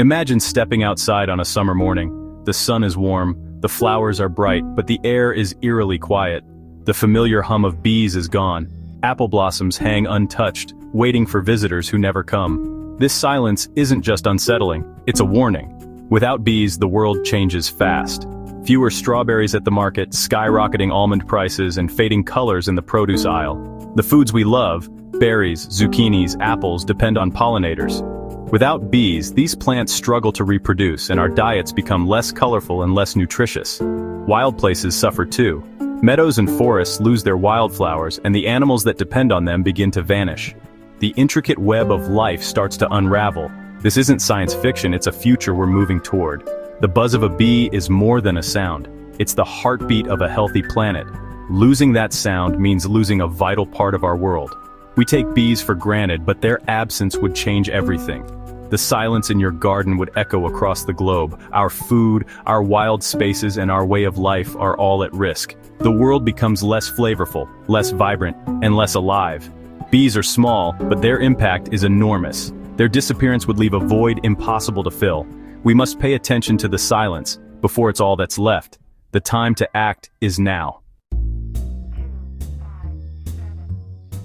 Imagine stepping outside on a summer morning. The sun is warm, the flowers are bright, but the air is eerily quiet. The familiar hum of bees is gone. Apple blossoms hang untouched, waiting for visitors who never come. This silence isn't just unsettling, it's a warning. Without bees, the world changes fast. Fewer strawberries at the market, skyrocketing almond prices, and fading colors in the produce aisle. The foods we love, berries, zucchinis, apples, depend on pollinators. Without bees, these plants struggle to reproduce, and our diets become less colorful and less nutritious. Wild places suffer too. Meadows and forests lose their wildflowers, and the animals that depend on them begin to vanish. The intricate web of life starts to unravel. This isn't science fiction, it's a future we're moving toward. The buzz of a bee is more than a sound. It's the heartbeat of a healthy planet. Losing that sound means losing a vital part of our world. We take bees for granted, but their absence would change everything. The silence in your garden would echo across the globe. Our food, our wild spaces, and our way of life are all at risk. The world becomes less flavorful, less vibrant, and less alive. Bees are small, but their impact is enormous. Their disappearance would leave a void impossible to fill. We must pay attention to the silence before it's all that's left. The time to act is now.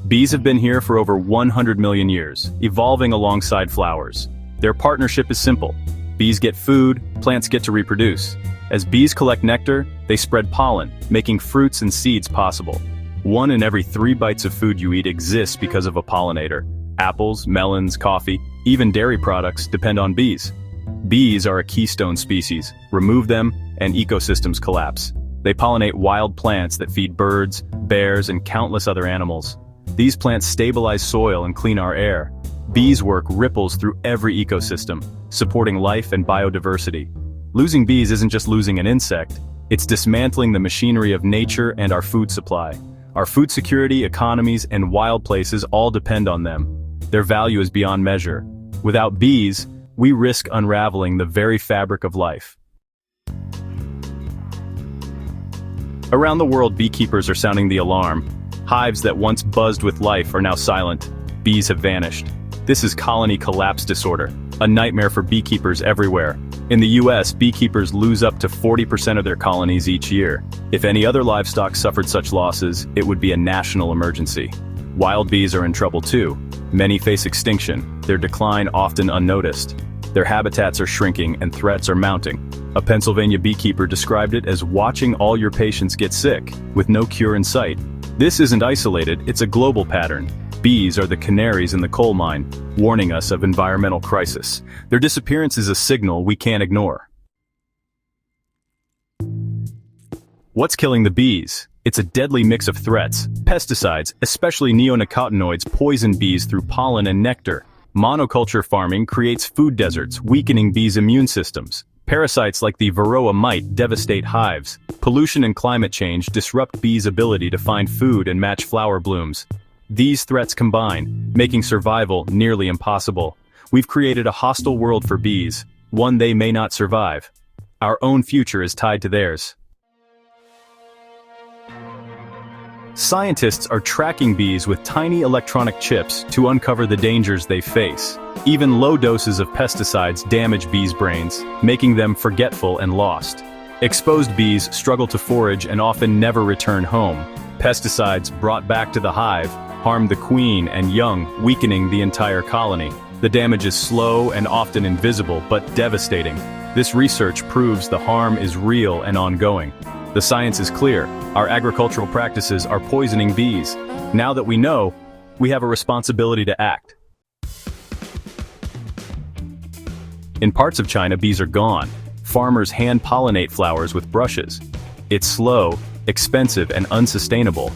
Bees have been here for over 100 million years, evolving alongside flowers. Their partnership is simple. Bees get food, plants get to reproduce. As bees collect nectar, they spread pollen, making fruits and seeds possible. 1 in every 3 bites of food you eat exists because of a pollinator. Apples, melons, coffee, even dairy products depend on bees. Bees are a keystone species. Remove them, and ecosystems collapse. They pollinate wild plants that feed birds, bears, and countless other animals. These plants stabilize soil and clean our air. Bees' work ripples through every ecosystem, supporting life and biodiversity. Losing bees isn't just losing an insect, it's dismantling the machinery of nature and our food supply. Our food security, economies, and wild places all depend on them. Their value is beyond measure. Without bees, we risk unraveling the very fabric of life. Around the world, beekeepers are sounding the alarm. Hives that once buzzed with life are now silent. Bees have vanished. This is colony collapse disorder, a nightmare for beekeepers everywhere. In the US, beekeepers lose up to 40% of their colonies each year. If any other livestock suffered such losses, it would be a national emergency. Wild bees are in trouble too. Many face extinction, their decline often unnoticed. Their habitats are shrinking and threats are mounting. A Pennsylvania beekeeper described it as watching all your patients get sick, with no cure in sight. This isn't isolated, it's a global pattern. Bees are the canaries in the coal mine, warning us of environmental crisis. Their disappearance is a signal we can't ignore. What's killing the bees? It's a deadly mix of threats. Pesticides, especially neonicotinoids, poison bees through pollen and nectar. Monoculture farming creates food deserts, weakening bees' immune systems. Parasites like the Varroa mite devastate hives. Pollution and climate change disrupt bees' ability to find food and match flower blooms. These threats combine, making survival nearly impossible. We've created a hostile world for bees, one they may not survive. Our own future is tied to theirs. Scientists are tracking bees with tiny electronic chips to uncover the dangers they face. Even low doses of pesticides damage bees' brains, making them forgetful and lost. Exposed bees struggle to forage and often never return home. Pesticides brought back to the hive harm the queen and young, weakening the entire colony. The damage is slow and often invisible, but devastating. This research proves the harm is real and ongoing. The science is clear. Our agricultural practices are poisoning bees. Now that we know, we have a responsibility to act. In parts of China, bees are gone. Farmers hand-pollinate flowers with brushes. It's slow, expensive, and unsustainable.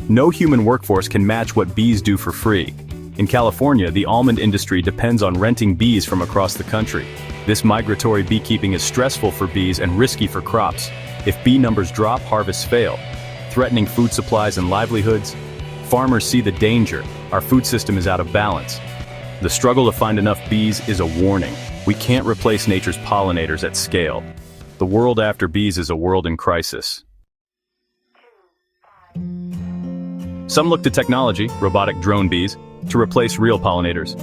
No human workforce can match what bees do for free. In California, the almond industry depends on renting bees from across the country. This migratory beekeeping is stressful for bees and risky for crops. If bee numbers drop, harvests fail, threatening food supplies and livelihoods. Farmers see the danger. Our food system is out of balance. The struggle to find enough bees is a warning. We can't replace nature's pollinators at scale. The world after bees is a world in crisis. Some look to technology, robotic drone bees, to replace real pollinators.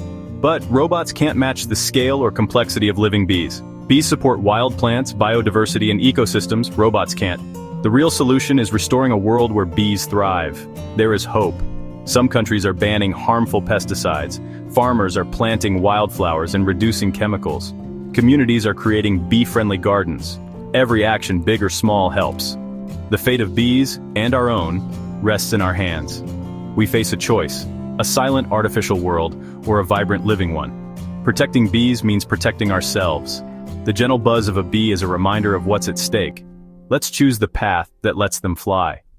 But robots can't match the scale or complexity of living bees. Bees support wild plants, biodiversity, and ecosystems robots can't. The real solution is restoring a world where bees thrive. There is hope. Some countries are banning harmful pesticides. Farmers are planting wildflowers and reducing chemicals. Communities are creating bee-friendly gardens. Every action, big or small, helps. The fate of bees, and our own, rests in our hands. We face a choice: a silent artificial world or a vibrant living one. Protecting bees means protecting ourselves. The gentle buzz of a bee is a reminder of what's at stake. Let's choose the path that lets them fly.